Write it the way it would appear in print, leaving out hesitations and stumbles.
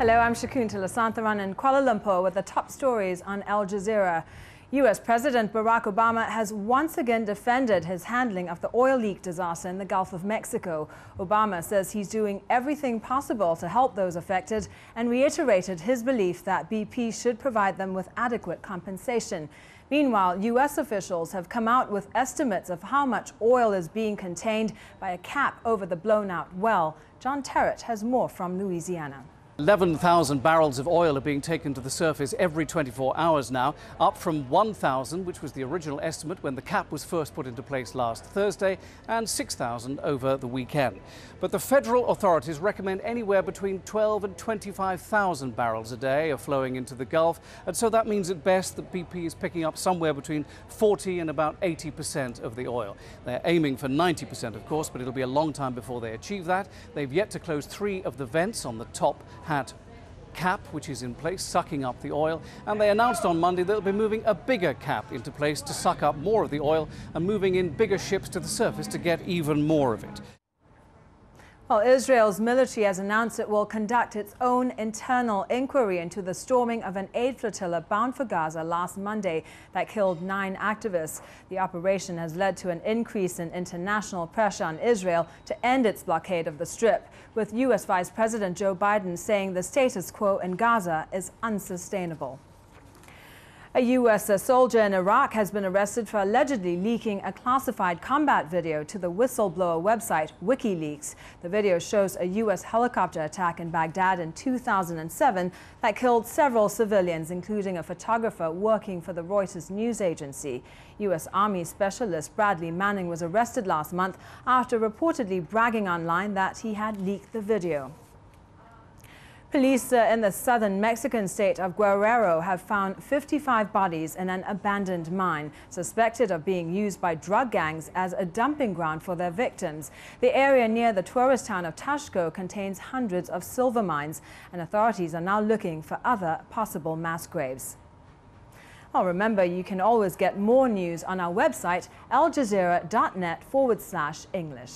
Hello, I'm Shakuntala Santharan in Kuala Lumpur with the top stories on Al Jazeera. U.S. President Barack Obama has once again defended his handling of the oil leak disaster in the Gulf of Mexico. Obama says he's doing everything possible to help those affected and reiterated his belief that BP should provide them with adequate compensation. Meanwhile, U.S. officials have come out with estimates of how much oil is being contained by a cap over the blown-out well. John Terrett has more from Louisiana. 11,000 barrels of oil are being taken to the surface every 24 hours now, up from 1,000, which was the original estimate when the cap was first put into place last Thursday, and 6,000 over the weekend. But the federal authorities recommend anywhere between 12 and 25,000 barrels a day are flowing into the Gulf, and so that means at best that BP is picking up somewhere between 40 and about 80% of the oil. They're aiming for 90%, of course, but it'll be a long time before they achieve that. They've yet to close 3 of the vents on the top hat cap, which is in place, sucking up the oil, and they announced on Monday that they'll be moving a bigger cap into place to suck up more of the oil and moving in bigger ships to the surface to get even more of it. Well, Israel's military has announced it will conduct its own internal inquiry into the storming of an aid flotilla bound for Gaza last Monday that killed 9 activists. The operation has led to an increase in international pressure on Israel to end its blockade of the Strip, with U.S. Vice President Joe Biden saying the status quo in Gaza is unsustainable. A U.S. soldier in Iraq has been arrested for allegedly leaking a classified combat video to the whistleblower website WikiLeaks. The video shows a U.S. helicopter attack in Baghdad in 2007 that killed several civilians, including a photographer working for the Reuters news agency. U.S. Army Specialist Bradley Manning was arrested last month after reportedly bragging online that he had leaked the video. Police in the southern Mexican state of Guerrero have found 55 bodies in an abandoned mine, suspected of being used by drug gangs as a dumping ground for their victims. The area near the tourist town of Taxco contains hundreds of silver mines, and authorities are now looking for other possible mass graves. Well, remember, you can always get more news on our website, aljazeera.net/English.